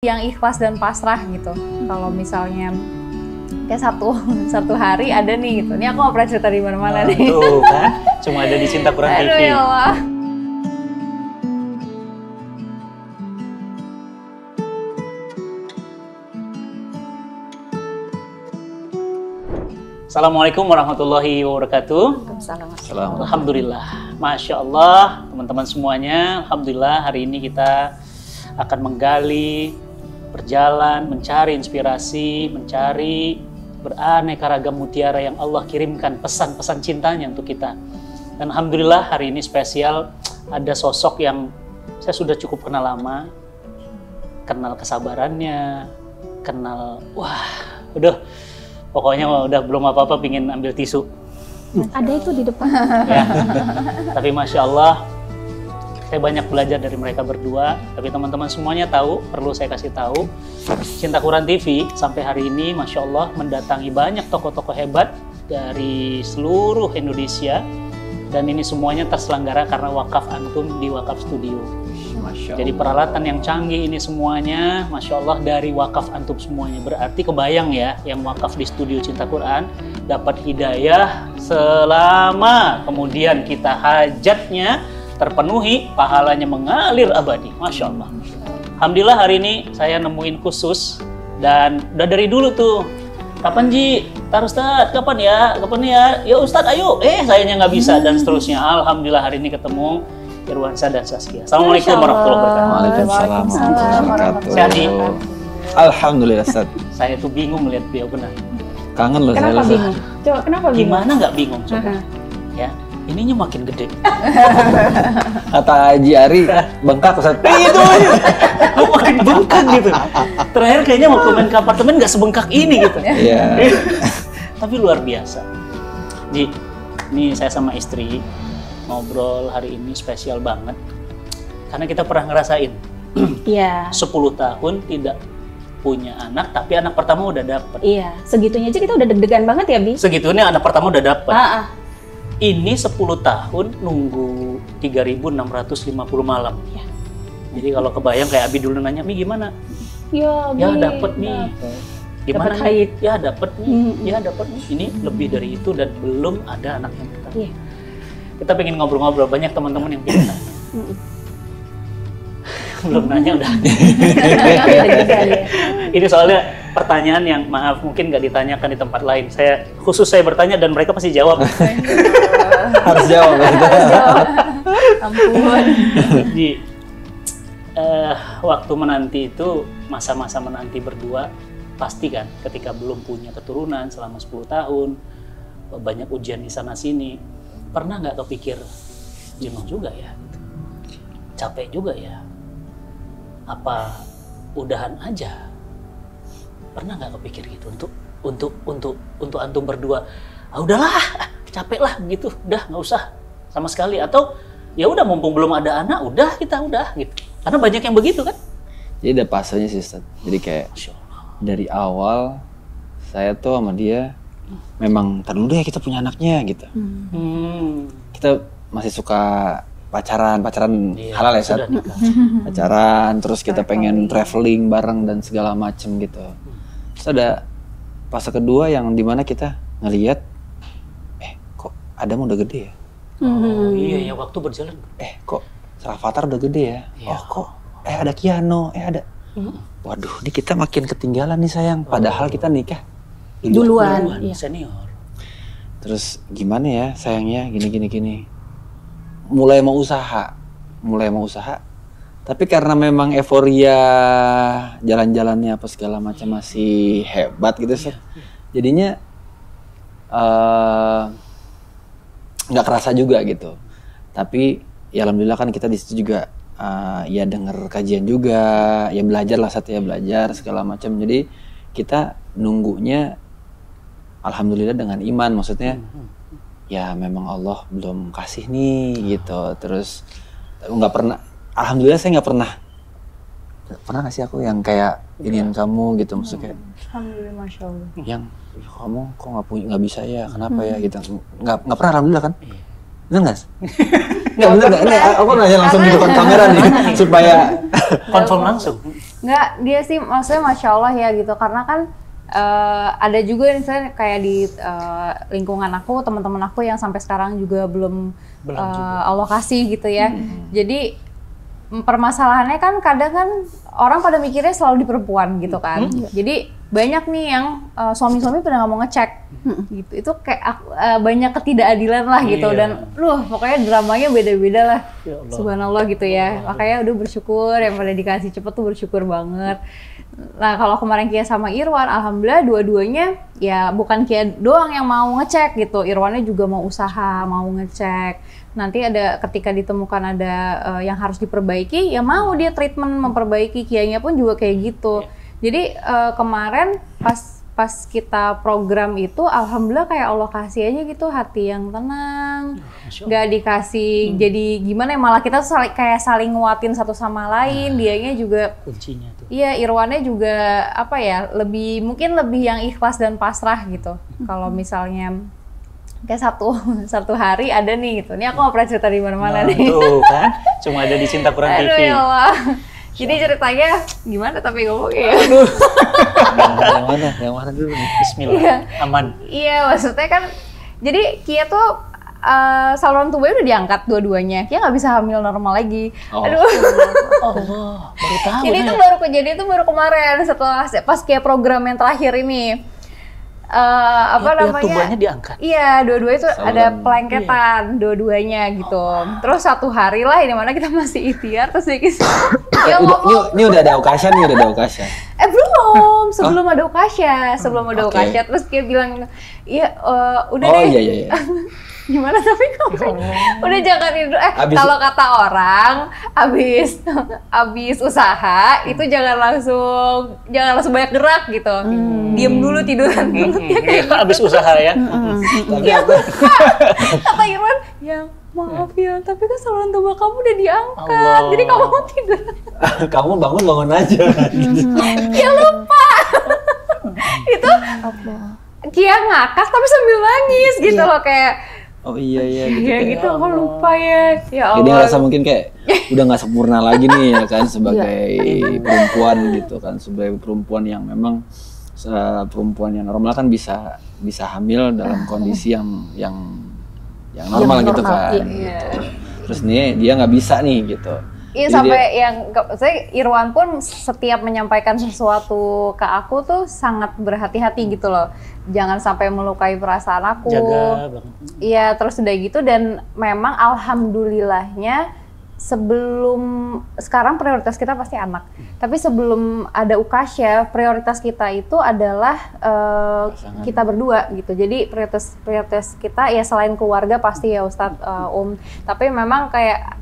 yang ikhlas dan pasrah gitu. Kalau misalnya kayak satu hari ada nih gitu. Ini aku nggak pernah cerita di mana-mana nih. Tuh kan, cuma ada di Cinta Quran TV. Aduh ya Allah. Assalamualaikum warahmatullahi wabarakatuh. Waalaikumsalam. Alhamdulillah, Masya Allah teman-teman semuanya. Alhamdulillah hari ini kita akan menggali, berjalan, mencari inspirasi, mencari beraneka ragam mutiara yang Allah kirimkan pesan-pesan cintanya untuk kita. Dan Alhamdulillah hari ini spesial, ada sosok yang saya sudah cukup kenal lama, kenal kesabarannya, kenal, pokoknya udah belum apa-apa pingin ambil tisu. Ada itu di depan. Ya. Tapi Masya Allah, saya banyak belajar dari mereka berdua. Tapi teman-teman semuanya tahu, perlu saya kasih tahu, Cinta Quran TV sampai hari ini Masya Allah mendatangi banyak tokoh-tokoh hebat dari seluruh Indonesia. Dan ini semuanya terselenggara karena wakaf antum di Wakaf Studio. Jadi peralatan yang canggih ini semuanya Masya Allah dari wakaf antum semuanya. Berarti kebayang ya, yang wakaf di studio Cinta Quran dapat hidayah selama kemudian kita hajatnya terpenuhi, pahalanya mengalir abadi. Masya Allah. Alhamdulillah hari ini saya nemuin khusus. Dan udah dari dulu tuh, kapan Ji? Tar Ustadz, kapan ya? Kapan ya? Ya Ustadz ayo. Sayanya nggak bisa dan seterusnya. Alhamdulillah hari ini ketemu Irwansyah dan Saskia. Assalamualaikum warahmatullahi wabarakatuh. Waalaikumsalam warahmatullahi wabarakatuh. Sehat, Ji? Alhamdulillah, Ustaz. Saya tuh bingung melihat beliau benar. Kangen loh saya. Kenapa bingung? Coba kenapa bingung? Gimana nggak bingung coba? Ya, ininya makin gede. Kata Haji Ari, bengkak Ustaz. Itu kok makin bengkak gitu. Terakhir kayaknya waktu main ke apartemen nggak sebengkak ini gitu. Iya. Tapi luar biasa. Ji, ini saya sama istri ngobrol hari ini spesial banget. Karena kita pernah ngerasain Iya. 10 tahun tidak punya anak, tapi anak pertama udah dapet. Iya, segitunya aja kita udah deg-degan banget ya, Bi. Segitunya anak pertama udah dapet. Ini 10 tahun nunggu 3.650 malam. Ya. Jadi kalau kebayang kayak Abi dulu nanya, Mi gimana? Ya, Ya Bi. dapet nih. Gimana Dapet haid. nih? Ya dapet nih. Ya dapet nih. Ini lebih dari itu dan belum ada anak yang pertama. Iya. Kita pengen ngobrol-ngobrol, banyak teman-teman yang pengen nanya. Belum nanya udah. Ini soalnya pertanyaan yang maaf mungkin nggak ditanyakan di tempat lain. Saya bertanya dan mereka pasti jawab. Harus jawab. Ampun. Jadi waktu menanti itu masa-masa menanti berdua pasti kan ketika belum punya keturunan selama 10 tahun banyak ujian di sana sini, pernah nggak kepikir jenuh juga ya, capek juga ya, apa udahan aja? Pernah nggak kepikir gitu untuk antum berdua? Udahlah, capek lah gitu, udah nggak usah sama sekali, atau ya udah mumpung belum ada anak, udah kita udah gitu. Karena banyak yang begitu kan? Jadi ada fasenya sih, Ustaz. Jadi kayak Masya Allah. dari awal saya tuh sama dia memang tar dulu deh kita punya anaknya gitu. Kita masih suka pacaran Iya, halal ya, Ustaz. sudah nikah. Pacaran, terus kita pengen traveling bareng dan segala macem gitu. Terus ada fase kedua yang dimana kita ngelihat, kok Adam udah gede ya? Oh iya ya, waktu berjalan. Kok Rafathar udah gede ya? Iya. Kok ada Kiano, ada. Waduh, ini kita makin ketinggalan nih sayang. Padahal kita nikah Duluan. Iya. Senior. Terus gimana ya sayangnya, gini. Mulai mau usaha. Tapi karena memang euforia jalan-jalannya apa segala macam masih hebat gitu, Ustaz. Jadinya nggak kerasa juga gitu. Tapi ya alhamdulillah kan kita di situ juga ya denger kajian juga, ya belajar lah, Ustaz, ya belajar segala macam. Jadi kita nunggunya alhamdulillah dengan iman, maksudnya ya memang Allah belum kasih nih gitu. Terus nggak pernah, alhamdulillah saya nggak pernah ngasih aku yang kayak iniin kamu gitu, maksudnya Alhamdulillah, Masya Allah. yang kamu kok nggak bisa ya, kenapa ya gitu, nggak pernah, alhamdulillah kan. Bener nggak? Nggak bener nggak? Ini aku nanya langsung di depan kamera nih supaya Confirm langsung. Nggak, dia sih maksudnya Masya Allah ya gitu, karena kan ada juga misalnya kayak di lingkungan aku, teman-teman aku yang sampai sekarang juga belum alokasi gitu ya. Jadi permasalahannya kan kadang kan orang pada mikirnya selalu di perempuan gitu kan. Jadi banyak nih yang suami-suami pada nggak mau ngecek gitu. Itu kayak banyak ketidakadilan lah gitu. Dan pokoknya dramanya beda-beda lah. Ya Allah. Subhanallah gitu ya. Makanya udah bersyukur yang pada dikasih cepet tuh bersyukur banget. Nah kalau kemarin Kia sama Irwan, alhamdulillah dua-duanya ya bukan Kia doang yang mau ngecek gitu. Irwannya juga mau usaha, mau ngecek. Nanti ada ketika ditemukan ada yang harus diperbaiki, ya mau dia treatment memperbaiki. Kianya pun juga kayak gitu. Jadi kemarin pas kita program itu, alhamdulillah kayak Allah kasih aja gitu hati yang tenang, nggak dikasih jadi gimana ya, malah kita tuh kayak saling nguatin satu sama lain. Dianya juga Kuncinya tuh. iya, Irwannya juga apa ya, mungkin lebih yang ikhlas dan pasrah gitu. Kalau misalnya kayak satu hari ada nih gitu. Ini aku nggak pernah cerita di mana-mana nih. Tuh kan, cuma ada di Cinta Quran TV. Aduh ya Allah. Jadi ceritanya gimana tapi ngomongnya? yang mana dulu nih? Bismillah. Iya. Aman. Iya, maksudnya kan jadi Kia tuh saluran tubuhnya udah diangkat dua-duanya. Kia nggak bisa hamil normal lagi. Aduh. Allah, baru tahu. Ini tuh baru kejadian tuh baru kemarin setelah pas Kia program yang terakhir ini. Namanya? Tubuhnya diangkat. Iya, dua-duanya itu Saluran. ada pelengketan, dua-duanya gitu. Terus satu hari lah, ini mana kita masih ikhtiar terus dia ngomong. Ini udah ada Okasha nih, Belum, sebelum ada Okasha, terus dia bilang, iya, udah deh. Iya. Gimana tapi kamu udah jangan itu. Kalau kata orang, abis usaha itu jangan langsung banyak gerak gitu. Diem dulu tiduran dulu. Abis usaha ya. Tapi Kata Irwan, ya maaf ya, tapi kan saluran tubuh kamu udah diangkat, Allah. jadi kamu mau tidur. kamu bangun aja. Dia lupa. Itu Kia ngakak tapi sambil nangis gitu loh, kayak Oh iya gitu. ya gitu, aku lupa ya. Ya Jadi Allah. ngerasa mungkin kayak udah nggak sempurna lagi nih ya kan sebagai perempuan gitu kan, sebagai perempuan yang memang perempuan yang normal kan bisa hamil dalam kondisi yang normal gitu kan. Iya. Terus nih dia nggak bisa nih gitu. Iya, Jadi sampai saya Irwan pun setiap menyampaikan sesuatu ke aku tuh sangat berhati-hati gitu loh. Jangan sampai melukai perasaan aku. Jaga banget. Iya, terus udah gitu, dan memang alhamdulillahnya sekarang prioritas kita pasti anak. Tapi sebelum ada Okasha, prioritas kita itu adalah kita berdua gitu. Jadi prioritas kita ya selain keluarga pasti ya Ustadz, tapi memang kayak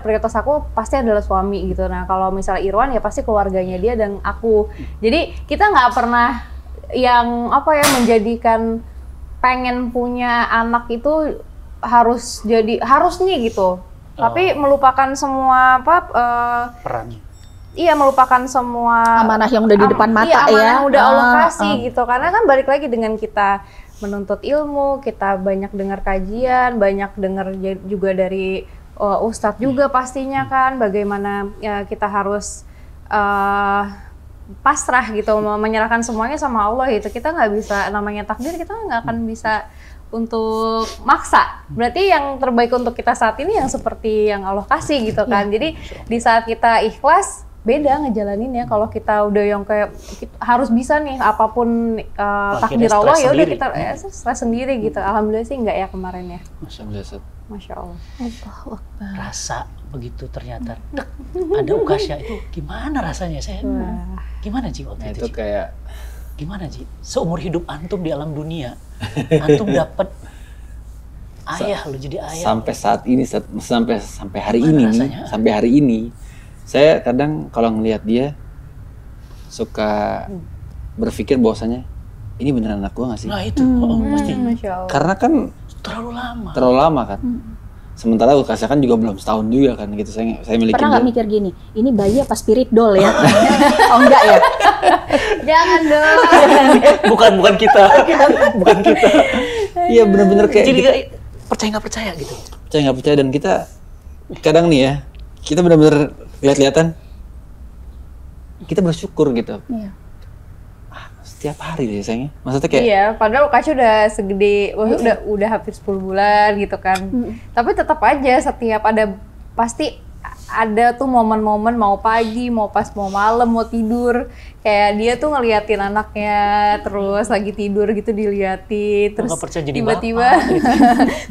prioritas aku pasti adalah suami gitu. Nah kalau misalnya Irwan ya pasti keluarganya dia dan aku. Jadi kita nggak pernah yang menjadikan pengen punya anak itu harus nih gitu. Tapi melupakan semua Perannya. Iya, melupakan semua amanah yang udah di depan mata amanah ya. yang udah Allah kasih gitu. Karena kan balik lagi dengan kita menuntut ilmu, kita banyak dengar kajian, banyak dengar juga dari ustadz juga pastinya kan, bagaimana ya kita harus pasrah gitu, menyerahkan semuanya sama Allah gitu. Kita nggak bisa, namanya takdir, kita nggak akan bisa untuk maksa. Berarti yang terbaik untuk kita saat ini yang seperti yang Allah kasih gitu kan. Jadi di saat kita ikhlas, beda ngejalaninnya. Kalau kita udah yang kayak harus bisa nih apapun takdir Allah, ya udah kita stres sendiri gitu. Alhamdulillah sih enggak ya kemarin ya. Masya Allah. Rasa begitu ternyata ada Okasha itu gimana rasanya? Gimana Ji waktu itu Ji? kayak gimana Ji? Seumur hidup antum di alam dunia, antum dapat ayah lo jadi ayah. Sampai saat ini, sampai hari Gimana ini rasanya? sampai hari ini, saya kadang kalau ngelihat dia suka berpikir bahwasanya ini beneran anak gua nggak sih? Nah itu pasti Masya Allah. Karena kan terlalu lama kan. Sementara Okasha kan juga belum setahun juga kan gitu. Saya miliki Pernah nggak dia. mikir gini, ini bayi apa spirit doll ya? Oh enggak ya? Jangan dong. bukan kita. Iya benar-benar kayak Jadi kita, percaya nggak percaya gitu. percaya nggak percaya, dan kita kadang nih ya, kita benar-benar lihat-lihatan, kita bersyukur gitu. Iya. Setiap hari deh sayangnya. Maksudnya kayak Iya, padahal Ukasha udah segede, udah hampir 10 bulan gitu kan. Tapi tetap aja setiap ada, pasti ada tuh momen-momen mau pagi, mau pas mau malam, mau tidur. Kayak dia tuh ngeliatin anaknya, terus lagi tidur gitu diliatin. Terus nggak percaya jadi tiba-tiba, bapak, gitu.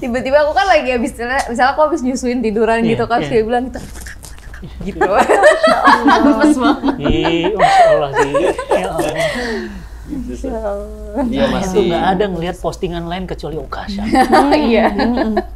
tiba-tiba aku kan lagi habis, misalnya aku habis nyusuin tiduran gitu kan, terus dia bilang gitu. Gitu. Gemes banget. Ih, Masya Allah sih. Ya Allah. dia Itu masih nggak ada ngelihat postingan lain kecuali Ukasha. Iya.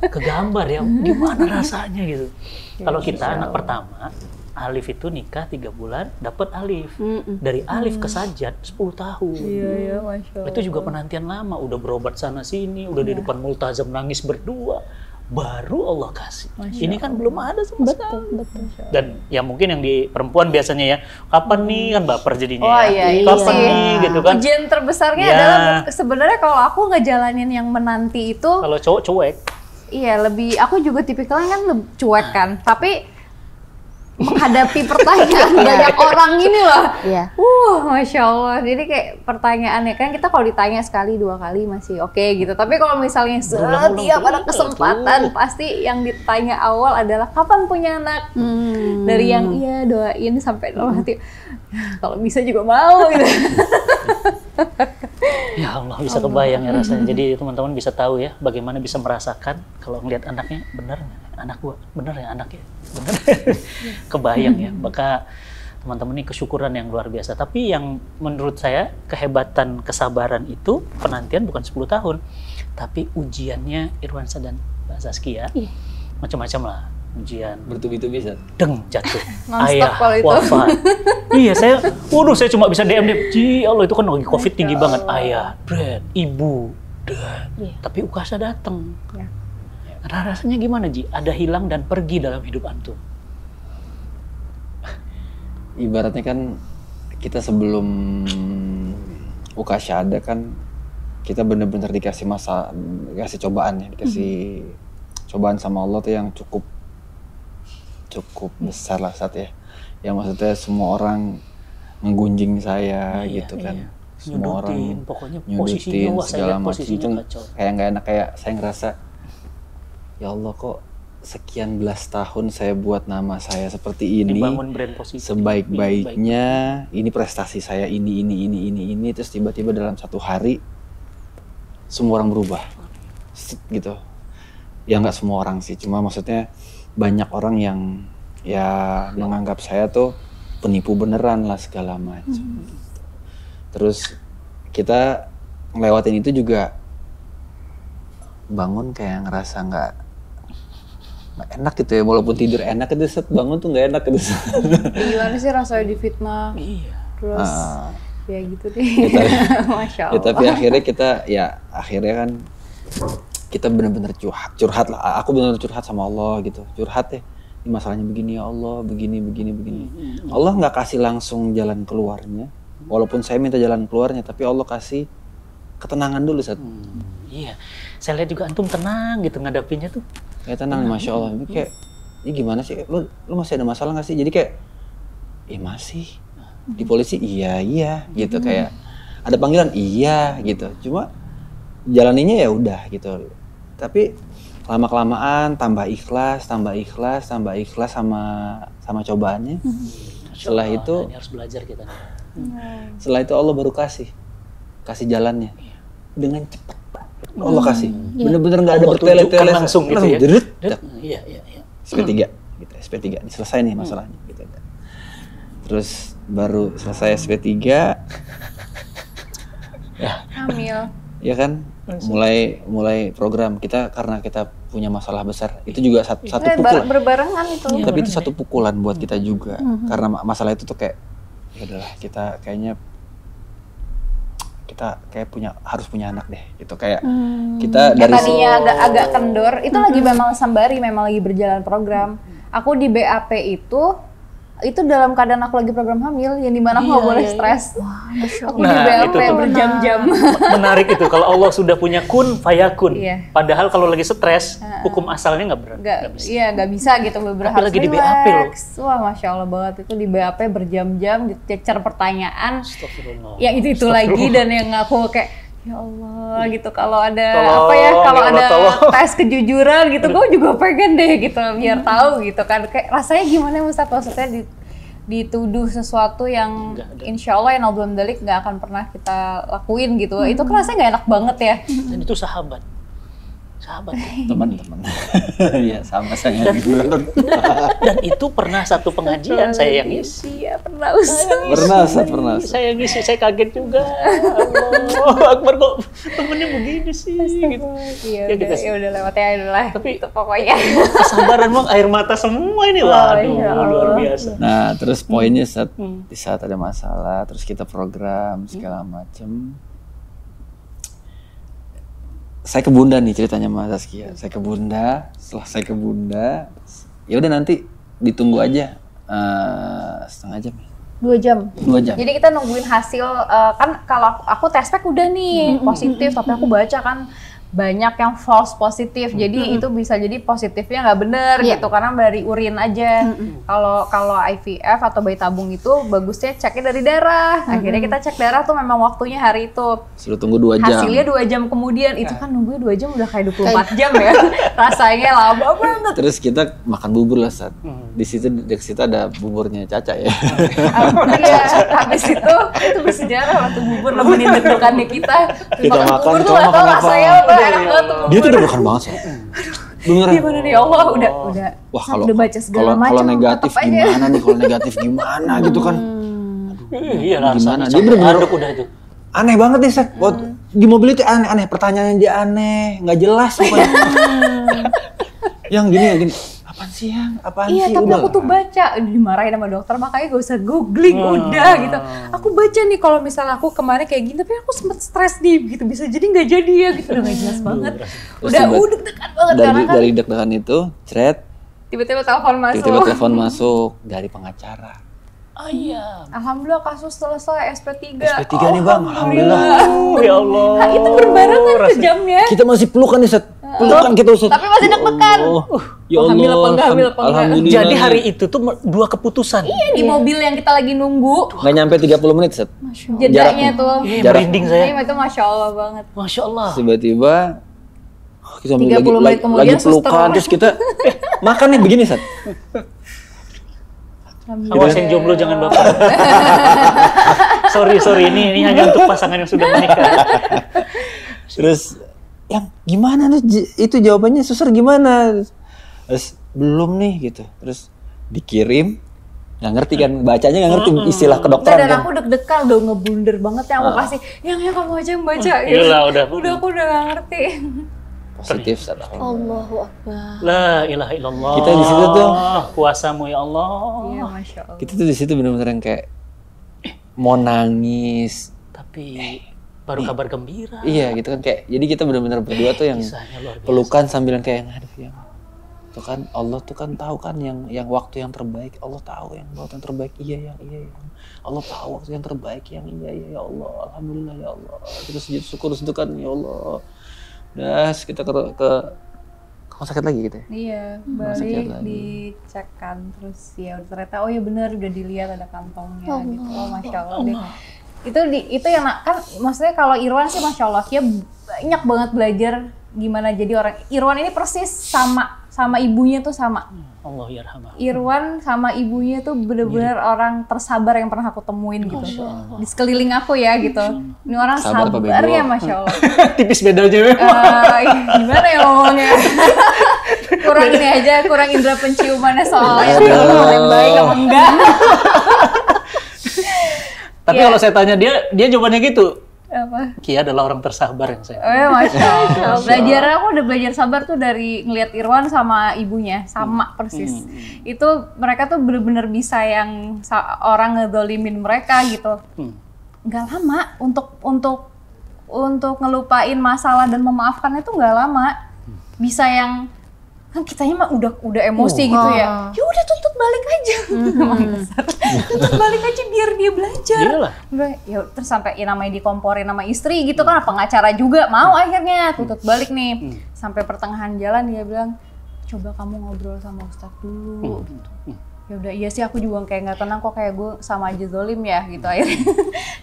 Kegambar ya, gimana rasanya gitu. Kalau kita anak pertama, Alif itu nikah 3 bulan, dapat Alif. Dari Alif ke Sajat 10 tahun. Iya, Masya Allah. Itu juga penantian lama, udah berobat sana sini, udah di depan multazam nangis berdua. Baru Allah kasih. Ini kan belum ada sama sekali. Betul. Dan ya mungkin yang di perempuan biasanya ya, kapan nih kan baper jadinya Oh, ya. iya, Kapan iya. nih gitu kan. Ujian terbesarnya Ya. adalah sebenarnya kalau aku ngejalanin yang menanti itu, Kalau cowok cuek, iya lebih, aku juga tipikalnya kan cuek kan, tapi menghadapi pertanyaan banyak orang ini loh. Iya. Masya Allah. Jadi kayak pertanyaannya kan kita kalau ditanya sekali 2 kali masih oke gitu. Tapi kalau misalnya setiap ada kesempatan pasti yang ditanya awal adalah kapan punya anak. Dari yang iya doain sampai dalam hati kalau bisa juga mau gitu. ya Allah bisa kebayang ya rasanya. Jadi teman-teman bisa tahu ya bagaimana bisa merasakan kalau ngelihat anaknya, bener nggak anak gua, bener ya anaknya, bener. Kebayang ya. Maka teman-teman ini kesyukuran yang luar biasa. Tapi yang menurut saya kehebatan kesabaran itu penantian bukan 10 tahun, tapi ujiannya Irwansyah dan Mbak Zaskia macam-macam lah. Ujian bertubi-tubi Zat. jatuh, Non-stop ayah kalau itu. wafat. Iya saya cuma bisa DM dia. Ji Allah itu kan lagi COVID tinggi banget. Ayah, Dad, ibu, Dad. Tapi Ukasha datang. Ya. Rasanya gimana Ji? Ada hilang dan pergi dalam hidup antum. Ibaratnya kan kita sebelum Ukasha ada kan kita bener-bener dikasih dikasih cobaan ya, dikasih cobaan sama Allah tuh yang cukup besar lah saat ya. Yang maksudnya semua orang ngegunjing saya gitu kan. Iya. Semua orang Nyudutin, pokoknya posisinya wah saya segala lihat macam posisinya itu kacau. kayak nggak enak, kayak saya ngerasa ya Allah kok sekian belas tahun saya buat nama saya seperti ini, Dibangun brand positif. sebaik-baiknya, ini prestasi saya ini terus tiba-tiba dalam 1 hari semua orang berubah gitu. Ya nggak semua orang sih, cuma maksudnya banyak orang yang ya menganggap saya tuh penipu beneran lah segala macam. Terus kita ngelewatin itu juga bangun kayak ngerasa nggak enak gitu ya, walaupun tidur enak itu set bangun tuh nggak enak gitu. Gimana sih rasanya difitnah? Iya. Terus ya gitu deh. Masya Ya, Allah. tapi akhirnya kan kita benar-benar curhat lah. Aku benar-benar curhat sama Allah gitu. Curhat ya. Ini masalahnya begini ya Allah, begini. Allah nggak kasih langsung jalan keluarnya. Walaupun saya minta jalan keluarnya, tapi Allah kasih ketenangan dulu saat. Iya. Saya lihat juga antum tenang gitu ngadapinnya tuh. Kayak tenang, Masya Allah. Ini kayak, ini gimana sih? Lu masih ada masalah nggak sih? Jadi kayak, masih. Di polisi iya gitu, kayak ada panggilan iya gitu. Cuma jalaninya ya udah gitu. Tapi lama-kelamaan tambah ikhlas sama cobaannya. Setelah Allah, itu ini harus belajar kita nih. Setelah itu Allah baru kasih jalannya dengan cepat. Allah kasih, bener-bener nggak ada Allah bertele-tele, tunjukkan langsung gitu ya. deret. Iya. SP3 gitu, SP3 ini selesai nih masalahnya gitu. Terus baru selesai SP3 Hamil. ya kan, mulai program kita karena kita punya masalah besar. Itu juga satu pukulan. Berbarengan itu. Tapi itu satu pukulan buat kita juga karena masalah itu tuh kayak ya udahlah, kita kayaknya harus punya anak deh gitu, kayak kita dari Tadinya agak kendor, itu lagi memang sembari memang lagi berjalan program. Aku di BAP itu itu dalam keadaan aku lagi program hamil, yang dimana aku nggak boleh stres. Aku di Nah, BAP itu tuh. berjam-jam. Menarik itu kalau Allah sudah punya kun fayakun. Iya. Padahal kalau lagi stres, hukum asalnya nggak bisa. Iya, nggak bisa gitu, beberapa Tapi lagi di BAP loh. Wah, Masya Allah banget, itu di BAP berjam-jam, dicecer pertanyaan. Astagfirullah. Yang itu lagi, dan yang aku kayak, ya Allah gitu, kalau ada Tolong, kalau ya Allah, ada tolong. tes kejujuran gitu, gue juga pengen deh gitu, biar tahu gitu kan, kayak rasanya gimana Ustaz, maksudnya dituduh sesuatu yang Nggak ada. insya Allah yang belum dalik nggak akan pernah kita lakuin gitu, itu kan rasanya nggak enak banget ya. Dan itu sahabat. Teman-teman. Iya, sama saya gitu. Dan itu pernah satu pengajian saya yang ngisi. Iya, pernah Ustaz. Pernah. Saya ngisi, saya kaget juga. Allah Akbar, kok temennya begini sih gitu. Iya, Ya, ya udah lewat ya, udah lah. Tapi- itu pokoknya. Kesabaran bang, air mata semua ini. Waduh, ya Allah. luar biasa. Nah, terus poinnya di saat ada masalah, terus kita program segala macem. Saya ke Bunda nih ceritanya Mas Zaskia. Saya ke Bunda, setelah saya ke Bunda, ya udah nanti ditunggu aja setengah jam. 2 jam. 2 jam. Jadi kita nungguin hasil, kan kalau aku tes pack udah nih positif, tapi aku baca kan banyak yang false positif, jadi itu bisa jadi positifnya nggak bener gitu, karena dari urin aja. Kalau IVF atau bayi tabung itu bagusnya ceknya dari darah. Akhirnya kita cek darah tuh memang waktunya hari itu. Suruh tunggu 2 jam. Hasilnya 2 jam kemudian, itu kan nunggunya 2 jam udah kayak 24 jam ya. Rasanya lama banget. Terus kita makan bubur lah saat. Di situ ada buburnya Caca ya. Iya, habis itu bersejarah waktu bubur nemenin deg-degannya kita. Kita makan, bubur tuh coba nggak tahu makan apa? rasanya apa, enak banget tuh Dia tuh bubur. udah makan banget sih. Beneran. Gimana nih, Allah udah Wah, udah baca segala macam. kalau negatif tetep aja. gimana nih? Kalau negatif gimana gitu kan? Iya lah, Gimana? rasanya Dia bener-bener aduk udah itu. Aneh banget nih, Seth. Di mobil itu aneh-aneh, pertanyaannya dia aneh, nggak jelas pokoknya. Yang gini ya gini. Apaan sih yang? Apaan Iya, sih? tapi Udah aku tuh lah. baca, dimarahin sama dokter, makanya gak usah googling, udah gitu. Aku baca nih kalau misalnya aku kemarin kayak gini, tapi aku sempet stres nih, gitu, bisa jadi nggak jadi ya, gitu, udah nggak jelas banget. Terus Udah tiba- deg-degan banget karena kan dari deg-degan itu, cret, tiba-tiba telepon masuk. tiba-tiba telepon masuk dari pengacara. Ayam. Alhamdulillah kasus selesai, SP3. SP3 nih Bang, alhamdulillah. Ya Allah. Nah, itu berbarengan tuh jamnya. Kita masih pelukan nih, Seth. Pelukan kita, Seth. Tapi masih deg-degan. Ya Allah. Hamil apa enggak, hamil apa enggak. Alhamdulillah. Jadi hari itu tuh 2 keputusan. Iya, di mobil yang kita lagi nunggu, nggak nyampe 30 menit, Seth. jedanya tuh. Iya, Jarak- merinding saya. Iya, itu Masya Allah banget. Masya Allah. Tiba-tiba kita 30 menit kemudian lagi pelukan, suster. terus kita makan nih begini, Seth. Awas yang jomblo jangan baper. sorry, ini hanya untuk pasangan yang sudah menikah. Terus yang gimana nih itu jawabannya suster gimana? Terus belum nih gitu. Terus dikirim nggak ngerti kan, bacanya nggak ngerti istilah Enggak, kedokteran dan kan. aku deg-degan, udah ngeblunder banget yang aku kasih. Yang kamu aja yang baca. Iyalah, udah. Aku udah nggak ngerti. Positif saat aku. Allahu Akbar. La ilaha illallah. Kita di situ tuh kuasamu ya Allah. Iya, Masya Allah. Kita tuh di situ benar-benar yang kayak mau nangis. Tapi baru kabar gembira. Iya gitu kan, kayak jadi kita benar-benar berdua tuh yang Kisahnya luar biasa. pelukan sambil kayak aduh yang itu kan Allah tuh kan tahu kan yang waktu yang terbaik. Allah tahu yang waktu yang terbaik. Iya yang Allah tahu waktu yang terbaik yang iya ya Allah, alhamdulillah ya Allah. Terus sujud syukur kan ya Allah. Udah kita ke rumah sakit lagi gitu ya. Iya, sakit balik lagi. dicek kan, terus ya ternyata oh ya benar udah dilihat ada kantongnya gitu. Oh Masya Allah deh. Itu yang kan maksudnya kalau Irwan sih Masya Allah dia banyak banget belajar gimana jadi orang. Irwan ini persis sama ibunya tuh sama. Allah yarhamah. Irwan sama ibunya tuh bener-bener orang tersabar yang pernah aku temuin gitu. Di sekeliling aku ya gitu. Ini orang Sabar apa sabar bego? ya Masya Allah. Tipis bedanya memang. Gimana ya ngomongnya? Kurang ini aja, kurang indera penciumannya soalnya. Aduh. Yang baik apa enggak? Tapi Iya. kalau saya tanya dia jawabannya gitu. Apa? Kia adalah orang tersabar yang saya. Oh ya Masya Allah. Aku udah belajar sabar tuh dari ngelihat Irwan sama ibunya, sama persis. Itu mereka tuh bener-bener bisa yang orang ngedolimin mereka gitu. Nggak lama untuk ngelupain masalah dan memaafkannya tuh nggak lama. Bisa yang kan kitanya mah udah emosi gitu ya. Ya udah tuntut balik aja. Tuntut balik aja biar dia belajar. Iyalah. Ya terus sampai ya namanya dikomporin sama istri gitu kan, pengacara juga mau akhirnya tuntut balik nih. Sampai pertengahan jalan dia bilang, coba kamu ngobrol sama Ustadz dulu gitu. Ya udah, iya sih aku juga kayak nggak tenang kok, kayak gue sama aja zolim ya gitu.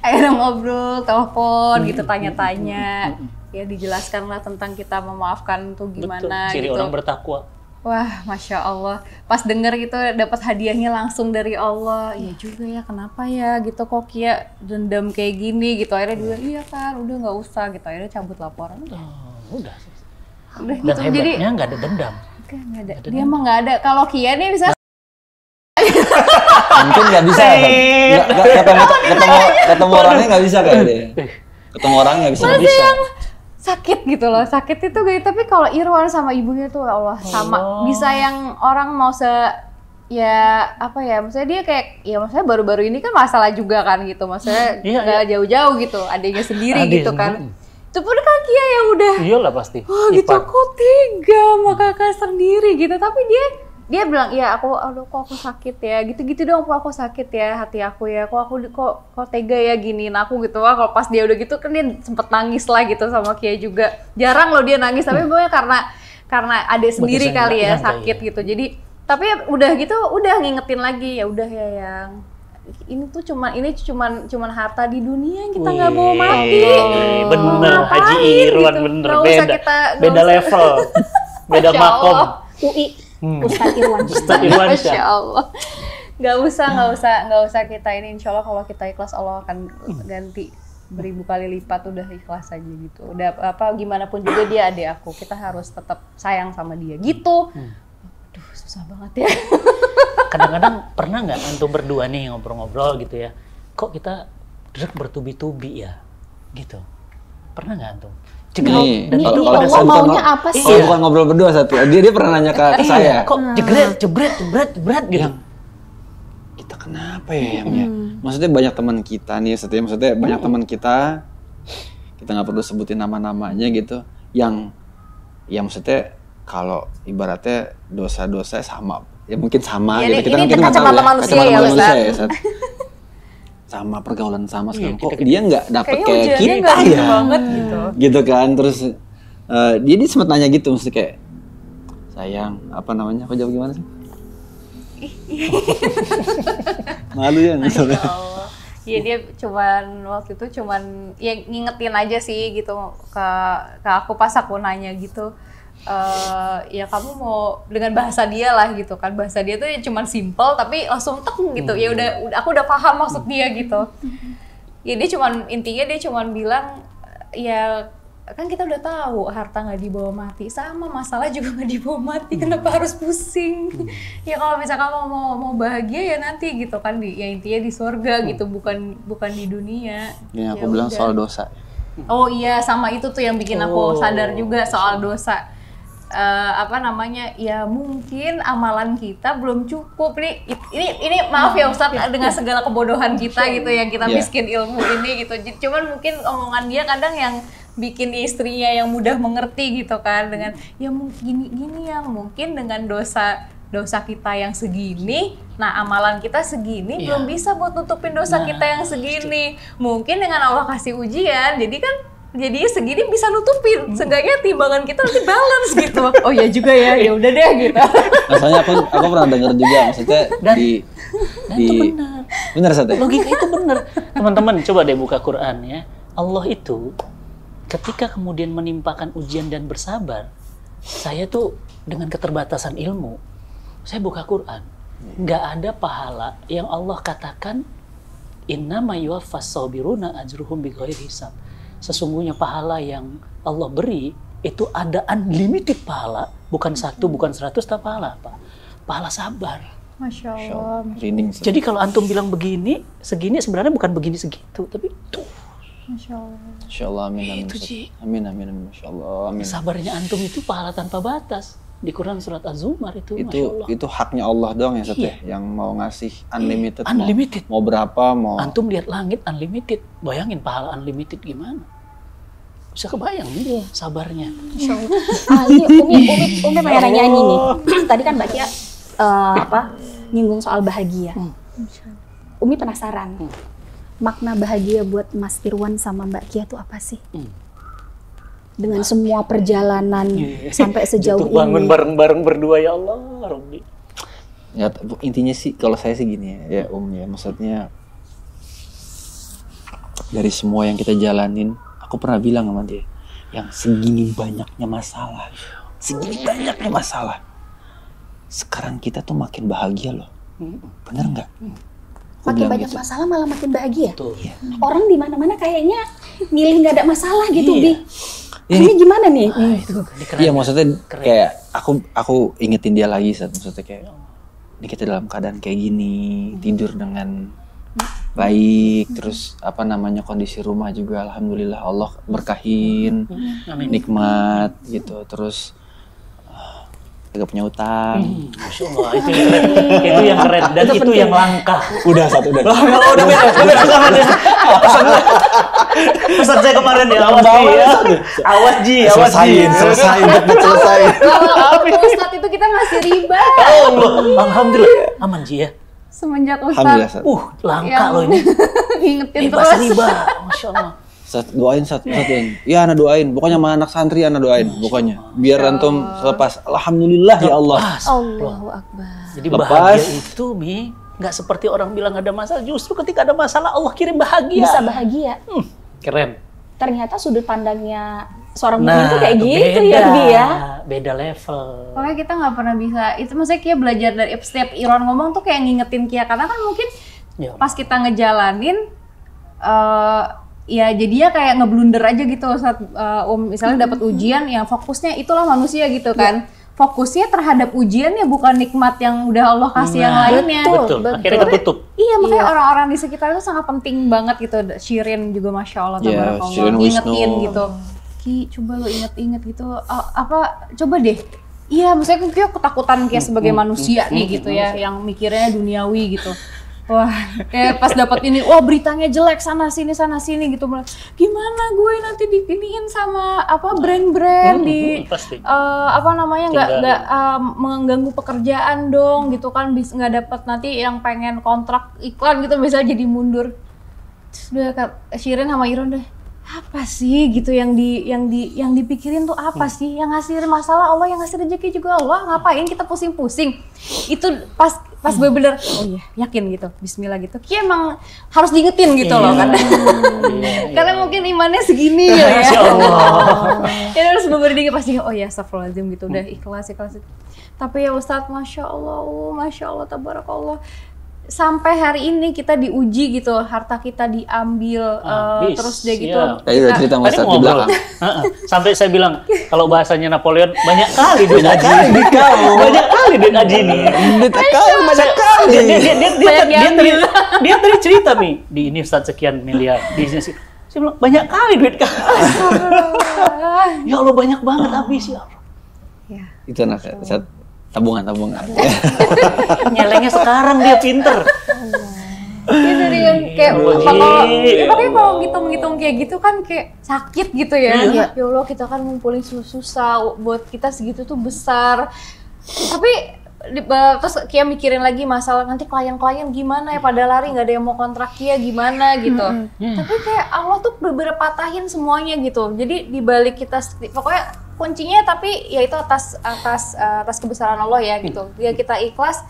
Akhirnya ngobrol, telepon gitu, tanya-tanya. Ya dijelaskan lah tentang kita memaafkan tuh gimana. Betul. Ciri gitu. orang bertakwa. Wah, Masya Allah. Pas denger gitu dapat hadiahnya langsung dari Allah. Iya juga ya, kenapa ya gitu kok Kia dendam kayak gini gitu. Akhirnya dia bilang, iya kan udah nggak usah gitu. Akhirnya cabut laporan. Udah. Udah Dan gitu. Jadi hebatnya nggak ada dendam. nggak ada. Dia mah nggak ada. Kalau Kia nih bisa Mungkin nggak bisa, ketemu orangnya nggak bisa kayak dia. Ketemu orangnya nggak bisa. sakit gitu loh, sakit itu kayak. Tapi kalau Irwan sama ibunya tuh ya Allah sama, bisa yang orang mau ya apa ya, maksudnya dia kayak ya maksudnya baru-baru ini kan masalah juga kan gitu, maksudnya nggak jauh-jauh gitu, adiknya sendiri gitu kan. Itu pun Kia yang udah iyalah pasti. Oh gitu, kok tega sama kakak sendiri gitu. Tapi dia bilang, iya aku, aduh kok aku sakit ya, gitu-gitu dong, kok aku sakit ya hati aku ya, kok tega ya giniin aku gitu. Wah kalau pas dia udah gitu kan dia sempet nangis lah gitu sama Kia juga. Jarang loh dia nangis, tapi pokoknya karena adik sendiri kali ya sakit gitu. Jadi tapi udah gitu udah ngingetin lagi, ya udah ya yang ini cuman harta di dunia yang kita nggak bawa mati. Bener, Haji Irwan gitu. Bener, beda level, beda makom. UI, Ustadz Irwan. Masya Allah. Nggak usah kita ini. Insya Allah kalau kita ikhlas Allah akan ganti beribu kali lipat. Udah ikhlas aja gitu. Udah apa gimana pun juga dia adik aku. Kita harus tetap sayang sama dia gitu. Aduh susah banget ya. Kadang-kadang pernah nggak antum berdua nih ngobrol-ngobrol gitu ya, kok kita bertubi-tubi ya gitu, pernah nggak antum? Dan itu Allah maunya apa sih? Kalau bukan ngobrol berdua satu, dia pernah nanya ke saya, kok jebret gitu. Kita kenapa ya ya? Maksudnya banyak teman kita nih, maksudnya banyak teman kita nggak perlu sebutin nama-namanya gitu, yang maksudnya kalau ibaratnya dosa-dosa sama, ya mungkin sama ya, gitu. Kita mungkin nggak tahu ya, manusia ya. Sama pergaulan sama sekarang. Kok dia nggak dapet kayak kita ya? Banget gitu kan. Terus dia sempat nanya gitu, mesti kayak sayang, apa namanya? Aku jawab gimana sih? Malu ya misalnya. Iya dia waktu itu ya ngingetin aja sih gitu ke aku pas aku nanya gitu. Ya kamu mau dengan bahasa dia lah gitu kan, bahasa dia tuh ya cuman simple tapi langsung tek gitu. Ya udah aku udah paham maksud dia gitu. Ya dia intinya dia bilang ya kan kita udah tahu harta nggak dibawa mati, sama masalah juga nggak dibawa mati, kenapa harus pusing? Ya kalau misalkan kamu mau bahagia ya nanti gitu kan, ya intinya di surga gitu, bukan di dunia. Ya aku bilang soal dosa. Oh iya, sama itu tuh yang bikin aku sadar juga soal dosa. Ya mungkin amalan kita belum cukup nih. Ini maaf ya Ustadz dengan segala kebodohan kita gitu yang kita miskin ilmu ini gitu. Cuman mungkin omongan dia kadang yang bikin istrinya yang mudah mengerti gitu kan, dengan ya mungkin gini yang mungkin dengan dosa kita yang segini, nah amalan kita segini belum bisa buat nutupin dosa kita yang segini. Mungkin dengan Allah kasih ujian, jadi segini bisa nutupin, seenggaknya timbangan kita nanti balance gitu. Oh ya juga ya, ya udah deh gitu. Maksudnya aku pernah dengar juga, maksudnya benar Sate. Logika itu benar. Teman-teman coba deh buka Quran ya. Allah itu ketika kemudian menimpakan ujian dan bersabar, saya tuh dengan keterbatasan ilmu, saya buka Quran, nggak ada pahala yang Allah katakan innama yuwaffas sabiruna ajruhum bighairi hisab. Sesungguhnya pahala yang Allah beri itu ada unlimited pahala, bukan 1, bukan 100, tapi pahala apa? Pahala sabar. Masya Allah. Jadi kalau antum bilang begini, segini sebenarnya bukan begini segitu, tapi tuh. Masya Allah. Masya Allah, amin. Amin, Masya Allah, amin. Sabarnya antum itu pahala tanpa batas. Di Quran surat Az-Zumar itu Masya Allah. Itu haknya Allah doang ya, yang mau ngasih unlimited. Unlimited. Mau berapa, mau... Antum lihat langit unlimited. Bayangin pahala unlimited gimana? Bisa kebayang nih sabarnya. Insya Allah. Iya, Umi pengen nanya ini nih. Tadi kan Mbak Kia nyinggung soal bahagia. Umi penasaran. Makna bahagia buat Mas Irwan sama Mbak Kia itu apa sih? Dengan semua perjalanan sampai sejauh ini. Bangun bareng-bareng berdua ya Allah, Rabbi. Ya intinya sih kalau saya sih gini ya ya, maksudnya dari semua yang kita jalanin, aku pernah bilang sama dia, yang segini banyaknya masalah, sekarang kita tuh makin bahagia loh, bener nggak? Makin banyak gitu. Masalah malah makin bahagia. Iya. Orang di mana-mana kayaknya milih nggak ada masalah gitu, Bi. Ini gimana nih? Iya, maksudnya kayak aku ingetin dia lagi saat maksudnya kayak ini kita dalam keadaan kayak gini, tidur dengan baik, terus kondisi rumah juga alhamdulillah Allah berkahin, nikmat gitu, terus gak punya utang. Masya Allah, itu yang keren dan itu yang langka. Udah satu. Udah beda sama dia. Pesan saya kemarin ya, awas Ji. Selesai. Kalau Ustadz itu kita masih riba. Alhamdulillah, aman Ji ya. Semenjak Ustadz. Langka loh ini. Ngingetin bebas terus. riba, Masya Allah. Doain. Ya anak doain, pokoknya sama anak santri anak doain, pokoknya. Biar antum selepas, alhamdulillah ya Allah. Allahu Akbar. Jadi bahagia itu Mi, nggak seperti orang bilang ada masalah. Justru ketika ada masalah Allah kirim bahagia. Bisa bahagia. Keren. Ternyata sudut pandangnya seorang mukmin itu kayak gitu ya, Bi ya. Beda level. Pokoknya kita nggak pernah bisa. Itu maksudnya Kia belajar dari setiap Irwan ngomong tuh kayak ngingetin Kia, karena kan mungkin pas kita ngejalanin. Ya jadinya kayak ngeblunder aja gitu saat misalnya dapat ujian, yang fokusnya itulah manusia gitu kan. Fokusnya terhadap ujiannya, bukan nikmat yang udah Allah kasih yang lainnya. Betul. Akhirnya ketutup. Iya, makanya orang-orang di sekitar itu sangat penting banget gitu. Shirin juga Masya Allah, tabarakallah, ngingetin gitu. Ki, coba lo inget-inget gitu, coba deh. Iya, maksudnya kan ketakutan kayak sebagai manusia nih gitu ya, yang mikirnya duniawi gitu. Wah, kayak pas dapat ini, wah beritanya jelek sana sini gitu, gimana gue nanti dipilihin sama brand-brand di nggak mengganggu pekerjaan dong gitu kan, bisa nggak dapat nanti yang pengen kontrak iklan gitu bisa jadi mundur. Terus udah Shirin sama Irwan deh, apa sih gitu yang dipikirin tuh apa sih? Yang ngasih masalah Allah, yang ngasih rezeki juga Allah, ngapain kita pusing-pusing? Itu pas bener-bener yakin gitu, bismillah gitu. Kia emang harus diingetin gitu loh kan. Karena mungkin imannya segini ya. Masya Allah. Ya harus bener dikit pasti astagfirullahaladzim gitu, udah ikhlas. Tapi ya Ustadz, Masya Allah, tabarakallah. Sampai hari ini kita diuji gitu, harta kita diambil, terus dia gitu. Udah cerita Mas di belakang. Sampai saya bilang, kalau bahasanya Napoleon, banyak kali duit haji. Banyak kali duit haji ini. Dia tadi cerita Mi, di ini Ustadz sekian miliar, di sini sih. Saya bilang, banyak kali duit kamu. Ya Allah, banyak banget habis ya Allah. Itu anak tabungan. Nyelengnya sekarang dia pinter. Dia dari yang kayak pokoknya kalau ngitung kayak gitu kan kayak sakit gitu ya. Ya Allah, kita kan ngumpulin susah buat kita segitu tuh besar. Tapi terus Kia mikirin lagi masalah nanti klien-klien gimana ya, pada lari nggak ada yang mau kontrak Kia gimana gitu. Tapi kayak Allah tuh bener-bener patahin semuanya gitu. Jadi dibalik kita pokoknya kuncinya tapi ya itu atas kebesaran Allah ya gitu. Ya kita ikhlas.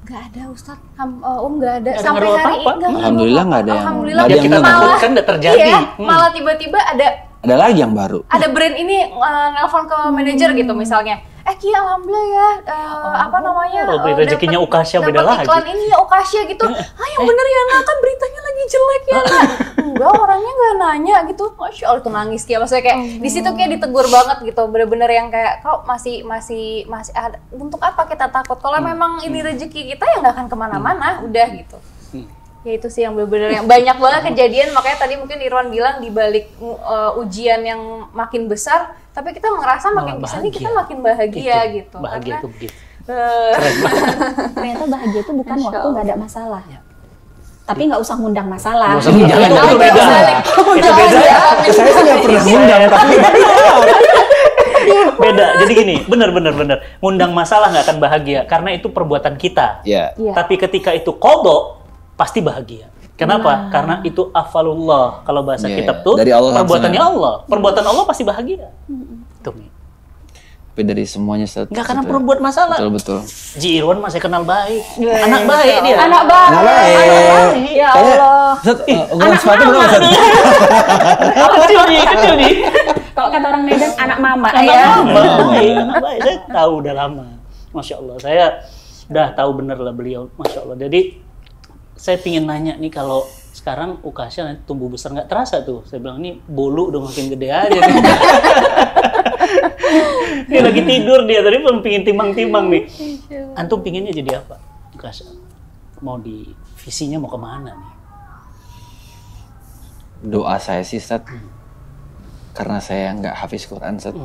Nggak ada Ustadz, nggak ada sampai hari ini. Alhamdulillah nggak ada. Alhamdulillah yang kita takutkan udah terjadi. Iya, malah tiba-tiba ada lagi yang baru. Ada brand ini nelpon ke manajer gitu misalnya. Kia alhamdulillah ya, rezekinya Ukasya beda lagi. Iklan ini ya Ukasya gitu. Yang bener ya nak, kan beritanya lagi jelek ya nak. Enggak, orangnya nggak nanya gitu. Masya Allah tuh nangis Kia, maksudnya kayak di situ kayak ditegur banget gitu. Bener-bener yang kayak kok masih ada. Untuk apa kita takut? Kalau memang ini rezeki kita ya nggak akan kemana-mana, udah gitu. Ya itu sih yang bener-bener yang banyak banget kejadian. Makanya tadi mungkin Irwan bilang di balik ujian yang makin besar, tapi kita ngerasa makin kesini kita makin bahagia gitu. Bahagia itu begitu. Ternyata bahagia itu bukan waktu nggak ada masalah. Tapi nggak usah ngundang masalah. Jangan itu beda. Itu beda ya. Saya sih nggak pernah ngundang, tapi Beda. Jadi gini, bener. Ngundang masalah nggak akan bahagia karena itu perbuatan kita. ya. Iya. Tapi ketika itu qadha, pasti bahagia. Kenapa? Karena itu afalullah. Kalau bahasa Iya, kitab tuh dari Allah perbuatannya langsung. Allah. Perbuatan Allah pasti bahagia. Tuh, Mi. Tapi dari semuanya Ustaz. Nggak karena Betul. perbuat masalah. Betul. Ji Irwan masih kenal baik. Iya, Anak iya, baik dia. Anak baik. Anak baik. Ya Kayaknya, Allah. Ustaz, ukuran sepatu berapa Ustaz? Kecil nih. Kalau kata orang Medan, anak mama Anak ya. baik. Saya tahu udah lama. Masya Allah. Saya udah tahu bener lah beliau. Masya Allah. Jadi saya pingin nanya nih, kalau sekarang Ukasha nanti tumbuh besar nggak terasa tuh. Saya bilang ini bolu udah makin gede aja nih. Dia lagi tidur dia, tadi belum pingin timang-timang nih. Antum pinginnya jadi apa? Ukasha? Mau di visinya mau kemana nih? Doa saya sih Ustaz, karena saya nggak hafiz Quran Ustaz.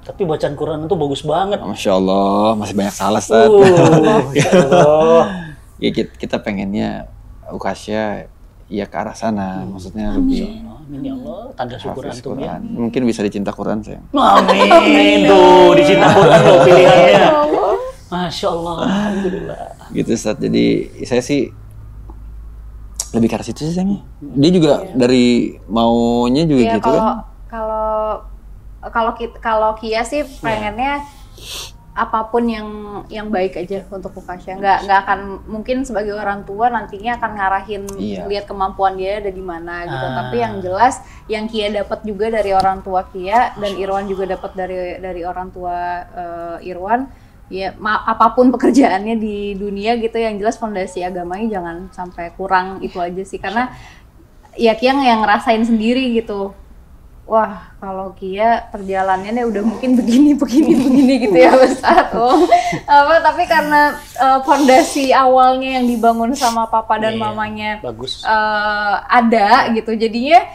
Tapi bacaan Quran itu bagus banget. Masya Allah, masih banyak salah Ustaz. Masya Allah. Ya, kita pengennya Ukasha ya ke arah sana, maksudnya lebih Amin ya Allah, tanda syukur hafiz antum ya. Quran. Mungkin bisa dicinta Quran saya. Amin. Tuh, dicinta Quran tuh pilihannya. Masya Allah, alhamdulillah. Gitu Ustaz. Jadi saya sih lebih ke arah situ sih sayangnya. Dia juga dari maunya juga Iya, gitu kan. kalau Kia sih pengennya apapun yang baik aja untuk Ukasha. Nggak akan mungkin sebagai orang tua nantinya akan ngarahin Iya. lihat kemampuan dia ada di mana gitu. Tapi yang jelas yang Kia dapat juga dari orang tua Kia dan Irwan juga dapat dari orang tua Irwan. Ya, apapun pekerjaannya di dunia gitu, yang jelas fondasi agamanya jangan sampai kurang, itu aja sih. Karena ya Kia yang ngerasain sendiri gitu. Wah, kalau Kia perjalanannya udah mungkin begini gitu ya Ustaz. Tapi karena fondasi awalnya yang dibangun sama papa dan Iya, mamanya bagus. ada gitu, jadinya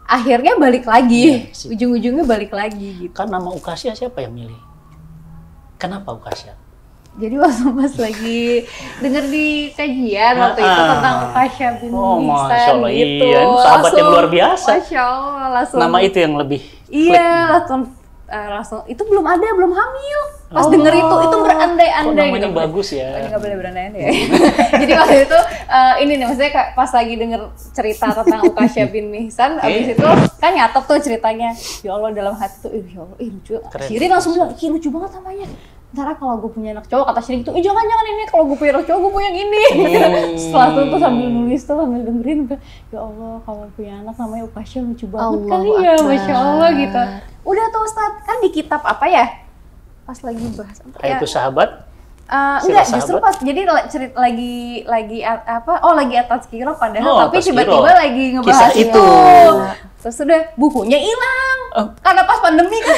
akhirnya balik lagi, Iya sih. ujung-ujungnya balik lagi gitu. Kan nama Ukasha siapa yang milih? Kenapa Ukasha? Jadi waktu pas lagi denger di kajian waktu itu tentang Ukasha bin Oh, Mihsan Masya Allah, gitu. iya. Itu sahabat yang Langsung, luar biasa. Masya Allah, langsung. Nama itu yang lebih Iya, langsung itu belum hamil. Pas Oh. denger itu berandai-andai Kok namanya gitu. bagus ya? Oh, ini nggak boleh berandai-andai ya. Jadi waktu itu ini nih maksudnya kayak pas lagi denger cerita tentang Ukasha bin Mihsan, abis itu kan nyatet tuh ceritanya. Ya Allah, dalam hati tuh, ya Allah, lucu. Keren. Shirin langsung bilang, "Ih, lucu banget namanya. Ntar kalau gue punya anak cowok," kata Shirin gitu, jangan ini, kalau gue punya anak cowok gue punya yang ini." Setelah itu tuh sambil nulis tuh, sambil dengerin, ya Allah, kalau punya anak namanya Ukasha lucu banget kali Allahu ya, Akbar. Masya Allah gitu. Udah tuh Ustadz, kan di kitab apa ya? Pas lagi bahas apa ya? Itu sahabat. Enggak, Sila justru sahabat? pas jadi cerita lagi apa? Oh, lagi atas kiro padahal Oh, tapi atas tiba-tiba kiro. lagi ngebahas Kisah itu. itu. Terus udah bukunya hilang. Oh. Karena pas pandemi kan.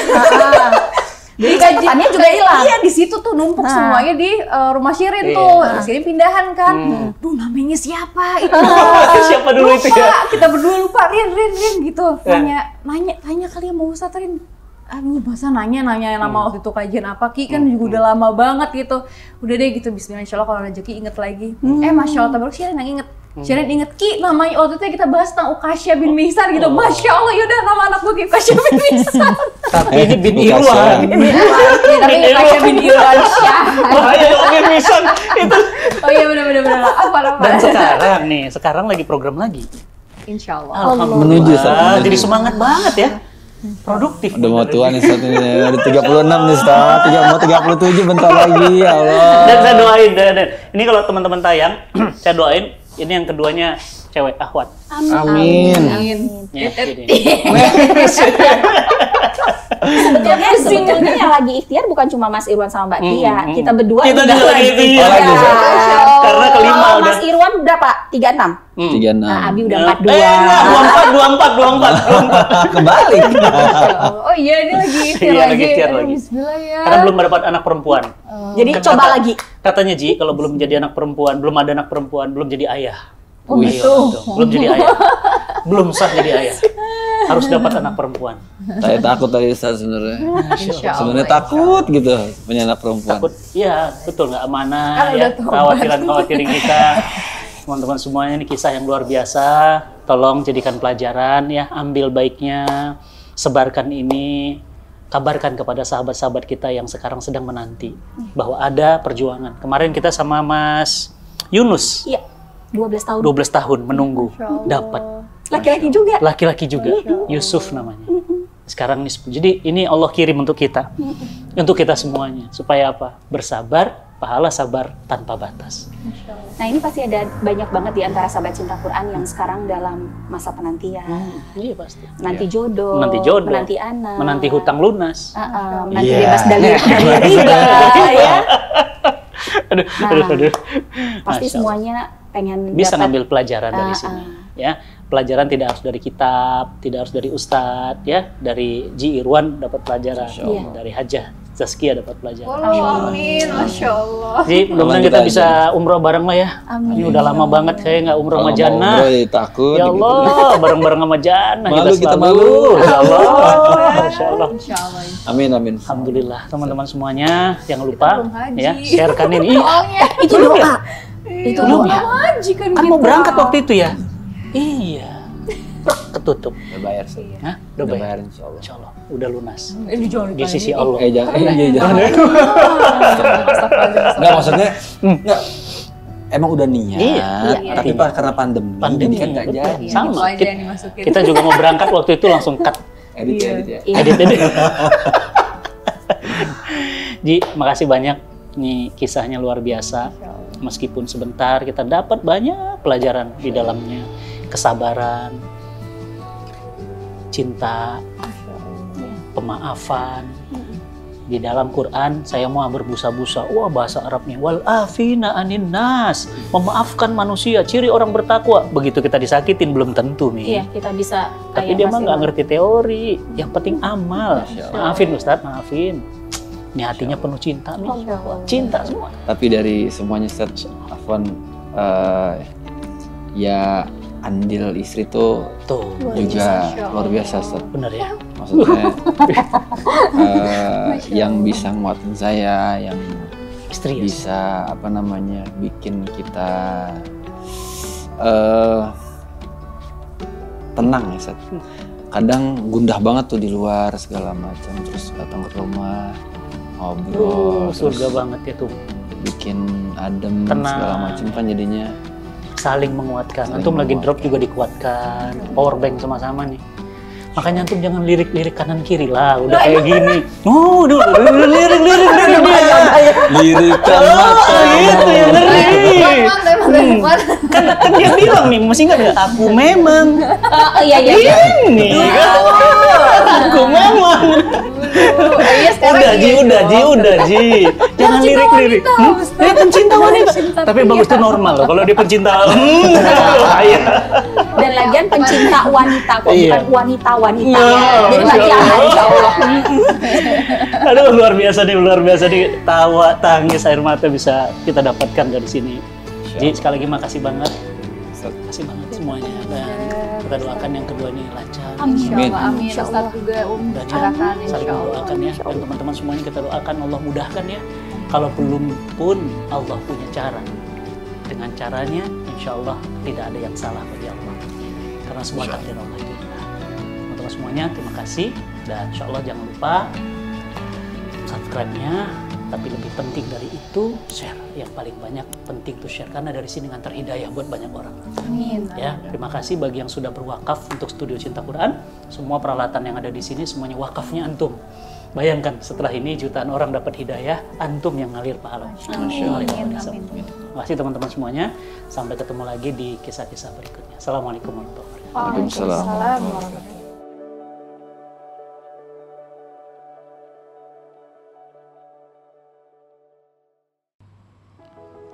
Jadi catatannya juga hilang. Iya, di situ tuh numpuk semuanya di rumah Shirin Iya. tuh. Shirin pindahan kan. Duh, namanya siapa itu? Siapa dulu itu ya? Lupa, kita berdua lupa, Rin gitu. Tanya kali ya mau Ustadz Rin. Aduh, masa nanya nama waktu itu kajian apa, Ki kan juga udah lama banget gitu. Udah deh gitu, bismillah, insyaallah kalau rezeki inget lagi. Masya Allah, tabaruk Shirin yang inget. Shirin inget, Ki namanya waktu itu kita bahas tentang Ukasha bin Mihsan gitu. Masya Allah, yaudah nama anak gue Ki Ukasha bin Mihsan. Tapi ini bin Ukasha. Irwan. Ya, tapi Ukasha bin Irwan Syah. Bahaya dong bin Mihsan. Itu. Oh iya benar. Apa? Dan sekarang lagi program lagi. Insya Allah. Alhamdulillah. Menuju, Ustaz. Jadi semangat banget ya. Produktif. Udah mau tua nih Ustaz ini. Udah 36 nih Ustaz. Mau 37 bentar lagi, ya Allah. Dan saya doain, dan ini kalau teman-teman tayang, saya doain ini yang keduanya cewek akhwat. Amin. Ya, jadi. Sebetulnya yang lagi ikhtiar bukan cuma Mas Irwan sama Mbak Kia, kita berdua Kita juga juga lagi ikhtiar. lagi, Ustaz. Karena kelima Kalau udah. Mas Irwan berapa? 36. 36. Nah, Abi udah 42. 24. Kebalik. Oh iya, ini lagi ikhtiar Iya, lagi. lagi ikhtiar Aduh, lagi. Bismillah ya. Karena belum dapat anak perempuan. Jadi coba lagi. Katanya Ji, kalau belum jadi anak perempuan, belum ada anak perempuan, belum jadi ayah. Oh, Ayo, gitu. dong. Belum jadi ayah. Belum sah jadi ayah. Harus dapat anak perempuan. Saya takut tadi Ustaz sebenarnya. Insya Allah. Sebenarnya takut gitu punya anak perempuan. Takut, ya betul nggak amanah Kan ya. udah tobat. Khawatirin kita. Teman-teman semuanya ini kisah yang luar biasa. tolong jadikan pelajaran ya, ambil baiknya, sebarkan ini, kabarkan kepada sahabat-sahabat kita yang sekarang sedang menanti bahwa ada perjuangan. Kemarin kita sama Mas Yunus, Iya, 12 tahun. 12 tahun menunggu, dapat. Laki-laki juga. Laki-laki juga, Yusuf namanya. Sekarang ini 10. Jadi ini Allah kirim untuk kita, untuk kita semuanya. Supaya apa? Bersabar, pahala sabar tanpa batas. Nah ini pasti ada banyak banget di antara sahabat cinta Quran yang sekarang dalam masa penantian. Iya pasti. Menanti jodoh, Menanti jodoh, menanti anak, menanti hutang lunas. menanti Iya. bebas dari riba, ya. Aduh. Pasti Masya Allah. semuanya pengen Bisa dapat. ngambil pelajaran dari sini. Ya, pelajaran tidak harus dari kitab, tidak harus dari ustadz, ya. Dari Ji Irwan dapat pelajaran, Iya. dari Hajah Zaskia dapat pelajaran. Walau amin, Masya Allah. Ji, mudah-mudahan kita bisa umroh bareng lah ya. Amin. Ini udah lama banget saya nggak umroh sama Kalau mau Jannah. umroh ya takut. Ya gitu. Allah, bareng-bareng sama Jannah. Malu kita selalu. malu. Ya Allah, Masya Allah. Insya Allah. Amin amin. Alhamdulillah, teman-teman semuanya, jangan lupa belum haji. ya, sharekan ini. Ih, Soalnya Itu doa. Itu Belum doa. ya? haji kan kan mau berangkat waktu itu ya? Iya. Ketutup. Udah bayar sih. Hah? Udah Udah bayar bayar. insya Allah. Insya Allah, udah lunas. Ini jangan Di sisi Allah. Jangan. Iya jangan. Enggak maksudnya. Enggak. Emang udah niat. Iya, Tapi iya. karena pandemi, Pandemi, jadi kan nggak betul. jadi. Sama. Itu aja yang dimasukin. Kita juga mau berangkat waktu itu langsung cut. Edit ya. Iya. Edit. Ji, makasih banyak. Nih kisahnya luar biasa. Meskipun sebentar kita dapat banyak pelajaran di dalamnya. Kesabaran, cinta, pemaafan. Di dalam Quran saya mau berbusa-busa. Wah, bahasa Arabnya wal afina anin nas, memaafkan manusia, ciri orang bertakwa. Begitu kita disakitin belum tentu nih. Iya, kita bisa Tapi kayak dia mah Mas nggak Irwan. ngerti teori. Yang penting amal. Masya Allah. Maafin Ustadz, maafin. Ini hatinya penuh cinta nih. Cinta semua. Tapi dari semuanya Ustaz, Afwan, ya andil istri tuh Tuh, juga luar biasa Ustaz. bener ya. Maksudnya yang bisa nguatin saya, yang Istri ya. bisa apa namanya bikin kita tenang ya Ustaz. Kadang gundah banget tuh di luar segala macam, terus datang ke rumah ngobrol, Surga terus banget ya tuh. bikin adem Tenang. segala macam kan jadinya. Saling menguatkan. Saling Antum lagi menguatkan. drop juga dikuatkan. Power bank sama-sama nih. Makanya antum jangan lirik-lirik kanan kiri lah. Udah kayak gini. Oh, dulu lirik. Lirikan mata. Itu yang ngeri. Teman. Kan dia bilang nih, masih nggak ada. Aku memang. Oh iya. Ini kan. Aku memang. Iya, sekarang Udah Ji. Jangan lirik-lirik. Dia pencinta wanita. Tapi bagus tuh normal loh. Kalau dia pencinta, bahaya. Dan lagian pencinta wanita kok, Iya. bukan wanita-wanita. Nah, Jadi Masya lagi Allah. insya Allah. Aduh, luar biasa nih. Tawa, tangis, air mata bisa kita dapatkan dari sini. Ji, sekali lagi makasih banget. Makasih banget semuanya. Dan kita doakan yang kedua ini lancar. Insya Amin. Allah, amin. Insya Ustadz Allah. juga Dan silakan saling insya Allah. mendoakan ya. Dan teman-teman semuanya kita doakan Allah mudahkan ya. Kalau belum pun Allah punya cara. Dengan caranya insya Allah tidak ada yang salah bagi Allah. Karena semua takdir Allah itu indah. Teman-teman semuanya terima kasih. Dan insya Allah jangan lupa subscribe-nya. Tapi lebih penting dari itu share. Yang paling banyak penting tuh share. Karena dari sini ngantar hidayah buat banyak orang. Amin. Ya, terima kasih bagi yang sudah berwakaf untuk Studio Cinta Quran. Semua peralatan yang ada di sini semuanya wakafnya antum. Bayangkan setelah ini jutaan orang dapat hidayah, antum yang ngalir pahala. Amin. Terima kasih teman-teman semuanya. Sampai ketemu lagi di kisah-kisah berikutnya. Assalamualaikum warahmatullahi wabarakatuh. Waalaikumsalam. warahmatullahi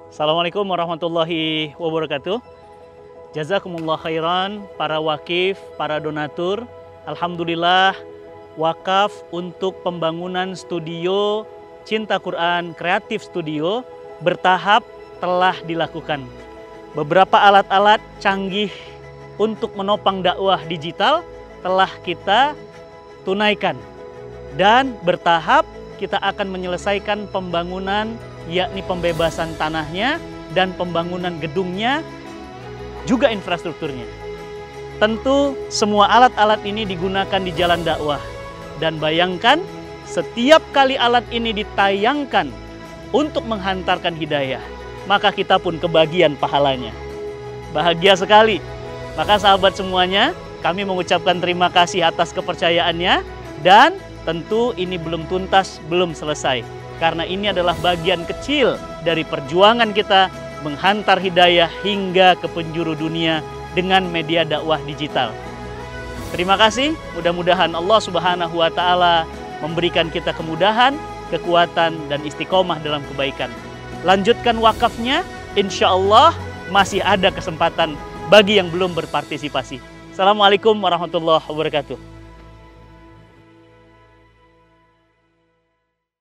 Assalamualaikum warahmatullahi wabarakatuh. Jazakumullah khairan para wakif, para donatur. Alhamdulillah wakaf untuk pembangunan studio Cinta Quran Kreatif Studio bertahap telah dilakukan. Beberapa alat-alat canggih untuk menopang dakwah digital telah kita tunaikan. Dan bertahap kita akan menyelesaikan pembangunan, yakni pembebasan tanahnya dan pembangunan gedungnya, juga infrastrukturnya. Tentu semua alat-alat ini digunakan di jalan dakwah. Dan bayangkan setiap kali alat ini ditayangkan untuk menghantarkan hidayah, maka kita pun kebagian pahalanya. Bahagia sekali. Maka sahabat semuanya, kami mengucapkan terima kasih atas kepercayaannya. Dan tentu ini belum tuntas, belum selesai. Karena ini adalah bagian kecil dari perjuangan kita menghantar hidayah hingga ke penjuru dunia dengan media dakwah digital. Terima kasih, mudah-mudahan Allah Subhanahu wa Ta'ala memberikan kita kemudahan, kekuatan, dan istiqomah dalam kebaikan. Lanjutkan wakafnya, insya Allah masih ada kesempatan bagi yang belum berpartisipasi. Assalamualaikum warahmatullahi wabarakatuh.